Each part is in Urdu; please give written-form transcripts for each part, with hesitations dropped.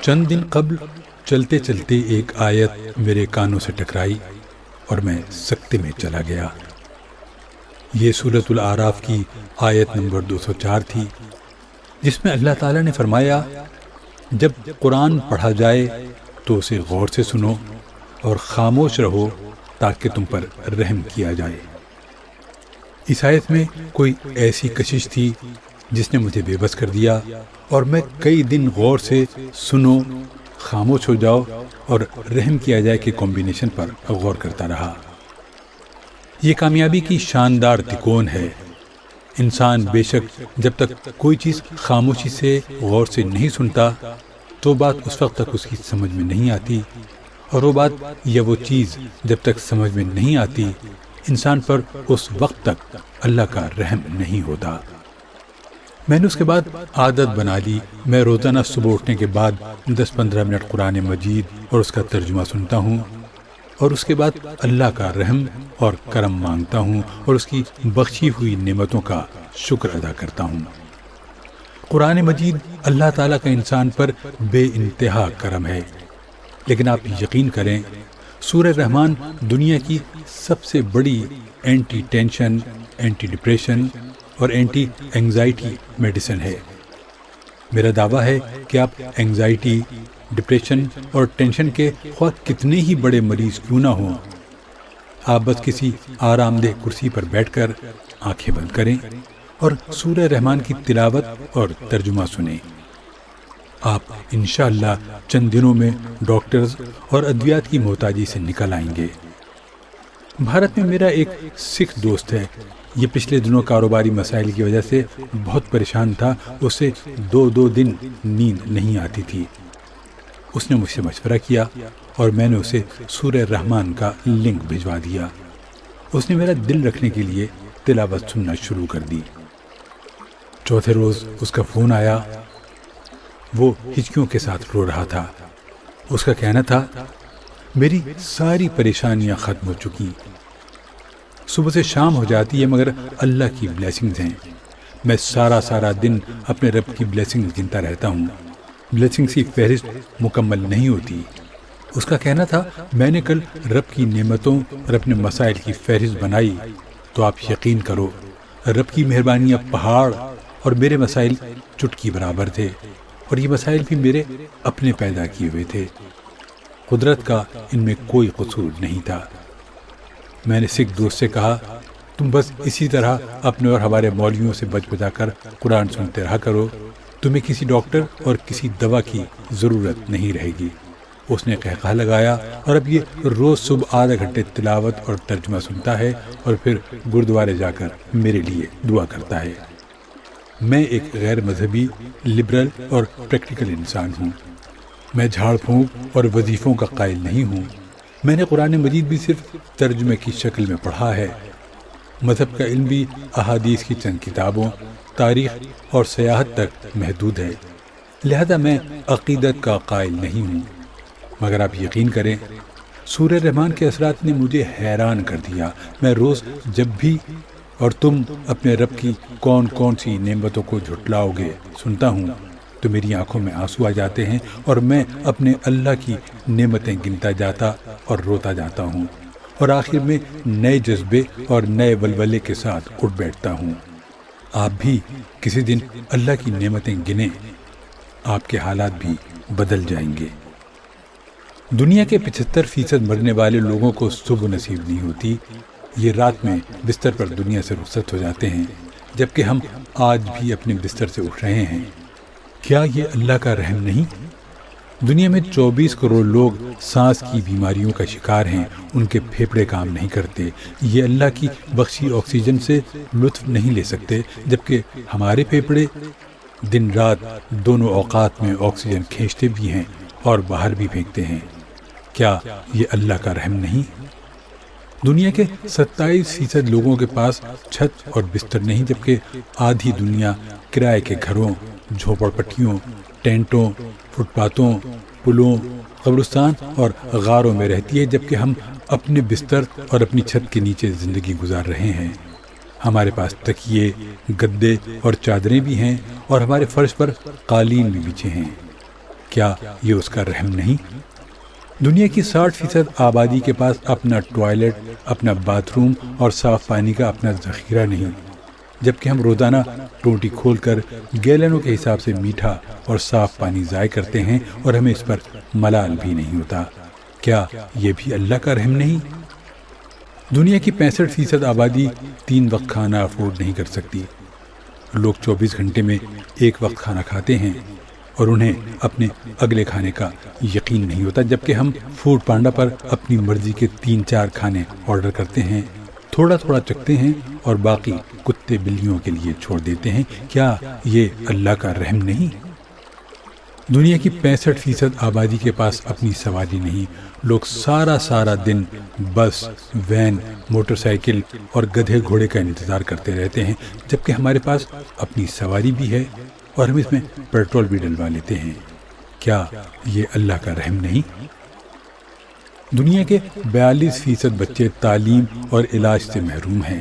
چند دن قبل چلتے چلتے ایک آیت میرے کانوں سے ٹکرائی اور میں سکتے میں چلا گیا۔ یہ سورۃ الاعراف کی آیت نمبر 204 تھی، جس میں اللہ تعالیٰ نے فرمایا، جب قرآن پڑھا جائے تو اسے غور سے سنو اور خاموش رہو تاکہ تم پر رحم کیا جائے۔ اس آیت میں کوئی ایسی کشش تھی جس نے مجھے بے بس کر دیا، اور میں کئی دن غور سے سنو، خاموش ہو جاؤ اور رحم کیا جائے کہ کمبینیشن پر غور کرتا رہا۔ یہ کامیابی کی شاندار تکون ہے۔ انسان بے شک جب تک کوئی چیز خاموشی سے غور سے نہیں سنتا تو بات اس وقت تک اس کی سمجھ میں نہیں آتی، اور وہ بات یا وہ چیز جب تک سمجھ میں نہیں آتی انسان پر اس وقت تک اللہ کا رحم نہیں ہوتا۔ میں نے اس کے بعد عادت بنا لی، میں روزانہ صبح اٹھنے کے بعد 10-15 منٹ قرآن مجید اور اس کا ترجمہ سنتا ہوں، اور اس کے بعد اللہ کا رحم اور کرم مانگتا ہوں اور اس کی بخشی ہوئی نعمتوں کا شکر ادا کرتا ہوں۔ قرآن مجید اللہ تعالیٰ کا انسان پر بے انتہا کرم ہے، لیکن آپ یقین کریں سورہ رحمان دنیا کی سب سے بڑی اینٹی ٹینشن، اینٹی ڈپریشن اور اینٹی اینگزائٹی میڈیسن ہے۔ میرا دعویٰ ہے کہ آپ اینگزائٹی، ڈپریشن اور ٹینشن کے خواہ کتنے ہی بڑے مریض کیوں نہ ہوں، آپ بس کسی آرام دہ کرسی پر بیٹھ کر آنکھیں بند کریں اور سورہ رحمان کی تلاوت اور ترجمہ سنیں۔ آپ انشاءاللہ چند دنوں میں ڈاکٹرز اور ادویات کی محتاجی سے نکل آئیں گے۔ بھارت میں میرا ایک سکھ دوست ہے، یہ پچھلے دنوں کاروباری مسائل کی وجہ سے بہت پریشان تھا، اسے 2 دن نیند نہیں آتی تھی۔ اس نے مجھ سے مشورہ کیا اور میں نے اسے سورہ رحمان کا لنک بھجوا دیا۔ اس نے میرا دل رکھنے کے لیے تلاوت سننا شروع کر دی۔ چوتھے روز اس کا فون آیا، وہ ہچکیوں کے ساتھ رو رہا تھا۔ اس کا کہنا تھا، میری ساری پریشانیاں ختم ہو چکی، صبح سے شام ہو جاتی ہے مگر اللہ کی بلیسنگز ہیں، میں سارا دن اپنے رب کی بلیسنگز گنتا رہتا ہوں، بلیسنگز کی فہرست مکمل نہیں ہوتی۔ اس کا کہنا تھا، میں نے کل رب کی نعمتوں اور اپنے مسائل کی فہرست بنائی تو آپ یقین کرو رب کی مہربانیاں پہاڑ اور میرے مسائل چٹکی برابر تھے، اور یہ مسائل بھی میرے اپنے پیدا کیے ہوئے تھے، قدرت کا ان میں کوئی قصور نہیں تھا۔ میں نے سکھ دوست سے کہا، تم بس اسی طرح اپنے اور ہمارے مولویوں سے بچ بچا کر قرآن سنتے رہا کرو، تمہیں کسی ڈاکٹر اور کسی دوا کی ضرورت نہیں رہے گی۔ اس نے قہقہ لگایا اور اب یہ روز صبح آدھا گھنٹے تلاوت اور ترجمہ سنتا ہے اور پھر گردوارے جا کر میرے لیے دعا کرتا ہے۔ میں ایک غیر مذہبی، لبرل اور پریکٹیکل انسان ہوں۔ میں جھاڑ پھونک اور وظیفوں کا قائل نہیں ہوں۔ میں نے قرآن مجید بھی صرف ترجمے کی شکل میں پڑھا ہے۔ مذہب کا علم بھی احادیث کی چند کتابوں، تاریخ اور سیاحت تک محدود ہے، لہذا میں عقیدت کا قائل نہیں ہوں۔ مگر آپ یقین کریں سورہ رحمان کے اثرات نے مجھے حیران کر دیا۔ میں روز جب بھی اور تم اپنے رب کی کون کون سی نعمتوں کو جھٹلاؤ گے سنتا ہوں تو میری آنکھوں میں آنسو آ جاتے ہیں اور میں اپنے اللہ کی نعمتیں گنتا جاتا اور روتا جاتا ہوں، اور آخر میں نئے جذبے اور نئے ولولے کے ساتھ اٹھ بیٹھتا ہوں۔ آپ بھی کسی دن اللہ کی نعمتیں گنیں، آپ کے حالات بھی بدل جائیں گے۔ دنیا کے 75% مرنے والے لوگوں کو صبح نصیب نہیں ہوتی، یہ رات میں بستر پر دنیا سے رخصت ہو جاتے ہیں، جبکہ ہم آج بھی اپنے بستر سے اٹھ رہے ہیں۔ کیا یہ اللہ کا رحم نہیں؟ دنیا میں 24 کروڑ لوگ سانس کی بیماریوں کا شکار ہیں، ان کے پھیپھڑے کام نہیں کرتے، یہ اللہ کی بخشی آکسیجن سے لطف نہیں لے سکتے، جبکہ ہمارے پھیپھڑے دن رات دونوں اوقات میں آکسیجن کھینچتے بھی ہیں اور باہر بھی پھینکتے ہیں۔ کیا یہ اللہ کا رحم نہیں؟ دنیا کے 27% لوگوں کے پاس چھت اور بستر نہیں، جبکہ آدھی دنیا کرائے کے گھروں، جھوپڑ پٹیوں، ٹینٹوں، فٹ پاتھوں، پلوں، قبرستان اور غاروں میں رہتی ہے، جبکہ ہم اپنے بستر اور اپنی چھت کے نیچے زندگی گزار رہے ہیں۔ ہمارے پاس تکیے، گدے اور چادریں بھی ہیں، اور ہمارے فرش پر قالین بھی بچھے ہیں۔ کیا یہ اس کا رحم نہیں؟ دنیا کی 60% آبادی کے پاس اپنا ٹوائلٹ، اپنا باتھ روم اور صاف پانی کا اپنا ذخیرہ نہیں، جبکہ ہم روزانہ ٹوٹی کھول کر گیلنوں کے حساب سے میٹھا اور صاف پانی ضائع کرتے ہیں اور ہمیں اس پر ملال بھی نہیں ہوتا۔ کیا یہ بھی اللہ کا رحم نہیں؟ دنیا کی 65% آبادی 3 وقت کھانا افورڈ نہیں کر سکتی۔ لوگ 24 گھنٹے میں 1 وقت کھانا کھاتے ہیں اور انہیں اپنے اگلے کھانے کا یقین نہیں ہوتا، جبکہ ہم فوڈ پانڈا پر اپنی مرضی کے 3-4 کھانے آرڈر کرتے ہیں، تھوڑا تھوڑا چکھتے ہیں اور باقی کتے بلیوں کے لیے چھوڑ دیتے ہیں۔ کیا یہ اللہ کا رحم نہیں؟ دنیا کی 65% آبادی کے پاس اپنی سواری نہیں۔ لوگ سارا دن بس، وین، موٹر سائیکل اور گدھے گھوڑے کا انتظار کرتے رہتے ہیں، جبکہ ہمارے پاس اپنی سواری بھی ہے اور ہم اس میں پیٹرول بھی ڈلوا لیتے ہیں۔ کیا یہ اللہ کا رحم نہیں؟ دنیا کے 42% بچے تعلیم اور علاج سے محروم ہیں۔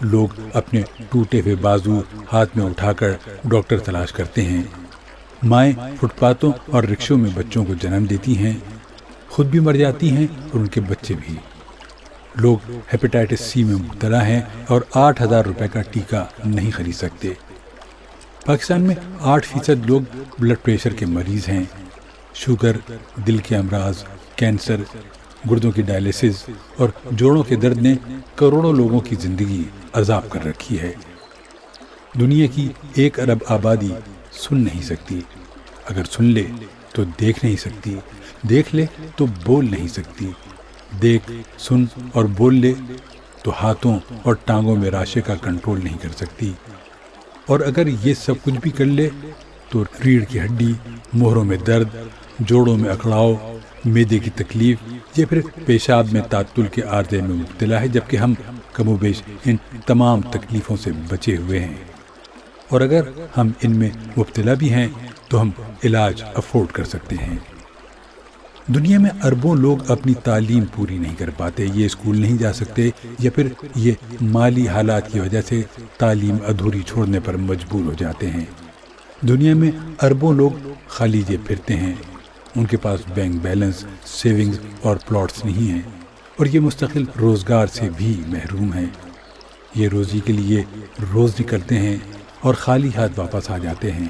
لوگ اپنے ٹوٹے ہوئے بازو ہاتھ میں اٹھا کر ڈاکٹر تلاش کرتے ہیں۔ مائیں فٹ پاتھوں اور رکشوں میں بچوں کو جنم دیتی ہیں، خود بھی مر جاتی ہیں اور ان کے بچے بھی۔ لوگ ہیپیٹائٹس سی میں مبتلا ہیں اور 8,000 روپے کا ٹیکہ نہیں خرید سکتے۔ پاکستان میں 8% لوگ بلڈ پریشر کے مریض ہیں۔ شوگر، دل کے امراض، کینسر، گردوں کی ڈائلیسس اور جوڑوں کے درد نے کروڑوں لوگوں کی زندگی عذاب کر رکھی ہے۔ دنیا کی 1 ارب آبادی سن نہیں سکتی، اگر سن لے تو دیکھ نہیں سکتی، دیکھ لے تو بول نہیں سکتی، دیکھ، سن اور بول لے تو ہاتھوں اور ٹانگوں میں راشے کا کنٹرول نہیں کر سکتی، اور اگر یہ سب کچھ بھی کر لے تو ریڑھ کی ہڈی، موہروں میں درد، جوڑوں میں اکڑاؤ، معدے کی تکلیف یا پھر پیشاب میں تعطل کے عارضے میں مبتلا ہے، جبکہ ہم کم و بیش ان تمام تکلیفوں سے بچے ہوئے ہیں، اور اگر ہم ان میں مبتلا بھی ہیں تو ہم علاج افورڈ کر سکتے ہیں۔ دنیا میں اربوں لوگ اپنی تعلیم پوری نہیں کر پاتے، یہ اسکول نہیں جا سکتے یا پھر یہ مالی حالات کی وجہ سے تعلیم ادھوری چھوڑنے پر مجبور ہو جاتے ہیں۔ دنیا میں اربوں لوگ خالی جیب پھرتے ہیں، ان کے پاس بینک بیلنس، سیونگز اور پلاٹس نہیں ہیں، اور یہ مستقل روزگار سے بھی محروم ہیں۔ یہ روزی کے لیے روز نکلتے ہیں اور خالی ہاتھ واپس آ جاتے ہیں،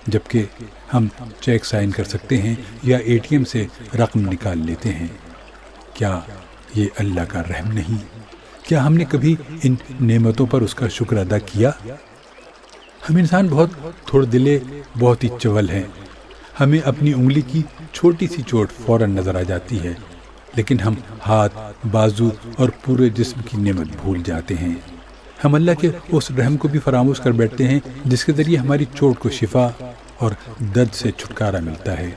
جبکہ ہم چیک سائن کر سکتے ہیں یا ATM سے رقم نکال لیتے ہیں۔ کیا یہ اللہ کا رحم نہیں؟ کیا ہم نے کبھی ان نعمتوں پر اس کا شکر ادا کیا؟ ہم انسان بہت تھوڑ دلے، بہت ہی چول ہیں۔ ہمیں اپنی انگلی کی چھوٹی سی چوٹ فوراً نظر آ جاتی ہے، لیکن ہم ہاتھ، بازو اور پورے جسم کی نعمت بھول جاتے ہیں۔ ہم اللہ کے اس رحم کو بھی فراموش کر بیٹھتے ہیں جس کے ذریعے ہماری چوٹ کو شفا اور درد سے چھٹکارا ملتا ہے۔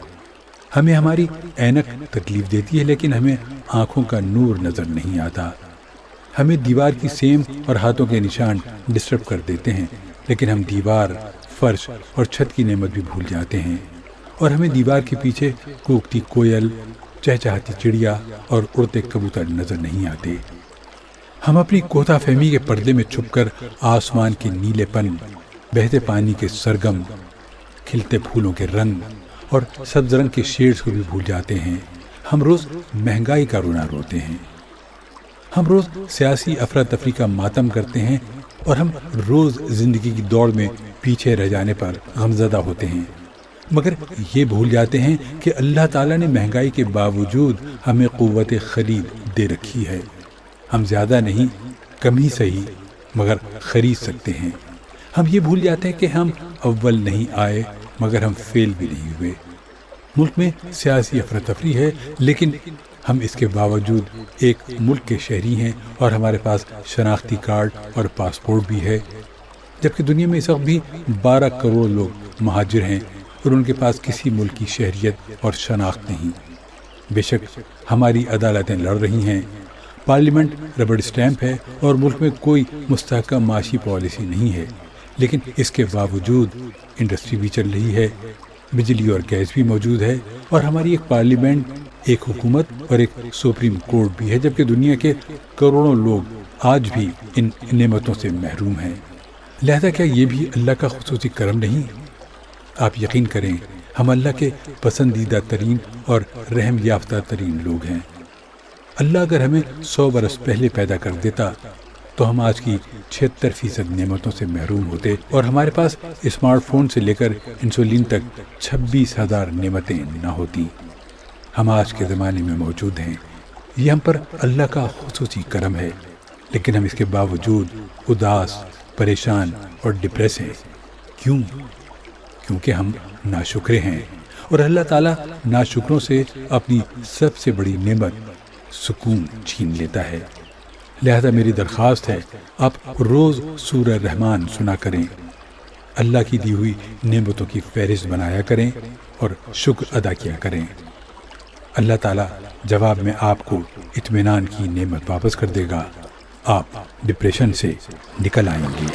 ہمیں ہماری عینک تکلیف دیتی ہے، لیکن ہمیں آنکھوں کا نور نظر نہیں آتا۔ ہمیں دیوار کی سیم اور ہاتھوں کے نشان ڈسٹرب کر دیتے ہیں، لیکن ہم دیوار، فرش اور چھت کی نعمت بھی بھول جاتے ہیں، اور ہمیں دیوار کے پیچھے کوکتی کوئل، چہچہاتی چڑیا اور اڑتے کبوتر نظر نہیں آتے۔ ہم اپنی کوتا فہمی کے پردے میں چھپ کر آسمان کے نیلے پن، بہتے پانی کے سرگم، کھلتے پھولوں کے رنگ اور سبز رنگ کے شیڈز کو بھی بھول جاتے ہیں۔ ہم روز مہنگائی کا رونا روتے ہیں، ہم روز سیاسی افراتفری کا ماتم کرتے ہیں، اور ہم روز زندگی کی دوڑ میں پیچھے رہ جانے پر غمزدہ ہوتے ہیں، مگر یہ بھول جاتے ہیں کہ اللہ تعالیٰ نے مہنگائی کے باوجود ہمیں قوت خرید دے رکھی ہے۔ ہم زیادہ نہیں، کم ہی صحیح، مگر خرید سکتے ہیں۔ ہم یہ بھول جاتے ہیں کہ ہم اول نہیں آئے، مگر ہم فیل بھی نہیں ہوئے۔ ملک میں سیاسی افراتفری ہے، لیکن ہم اس کے باوجود ایک ملک کے شہری ہیں اور ہمارے پاس شناختی کارڈ اور پاسپورٹ بھی ہے، جبکہ دنیا میں اس وقت بھی 12 کروڑ لوگ مہاجر ہیں اور ان کے پاس کسی ملک کی شہریت اور شناخت نہیں۔ بے شک ہماری عدالتیں لڑ رہی ہیں، پارلیمنٹ ربڑ اسٹیمپ ہے اور ملک میں کوئی مستحکم معاشی پالیسی نہیں ہے، لیکن اس کے باوجود انڈسٹری بھی چل رہی ہے، بجلی اور گیس بھی موجود ہے، اور ہماری ایک پارلیمنٹ، ایک حکومت اور ایک سپریم کورٹ بھی ہے، جبکہ دنیا کے کروڑوں لوگ آج بھی ان نعمتوں سے محروم ہیں۔ لہذا کیا یہ بھی اللہ کا خصوصی کرم نہیں؟ آپ یقین کریں، ہم اللہ کے پسندیدہ ترین اور رحم یافتہ ترین لوگ ہیں۔ اللہ اگر ہمیں 100 برس پہلے پیدا کر دیتا تو ہم آج کی 76% نعمتوں سے محروم ہوتے اور ہمارے پاس اسمارٹ فون سے لے کر انسولین تک 26,000 نعمتیں نہ ہوتی۔ ہم آج کے زمانے میں موجود ہیں، یہ ہم پر اللہ کا خصوصی کرم ہے، لیکن ہم اس کے باوجود اداس، پریشان اور ڈپریس ہیں۔ کیوں؟ کیونکہ ہم ناشکرے ہیں، اور اللہ تعالیٰ ناشکروں سے اپنی سب سے بڑی نعمت سکون چھین لیتا ہے۔ لہذا میری درخواست ہے آپ روز سورہ رحمان سنا کریں، اللہ کی دی ہوئی نعمتوں کی فہرست بنایا کریں اور شکر ادا کیا کریں۔ اللہ تعالیٰ جواب میں آپ کو اطمینان کی نعمت واپس کر دے گا، آپ ڈپریشن سے نکل آئیں گے۔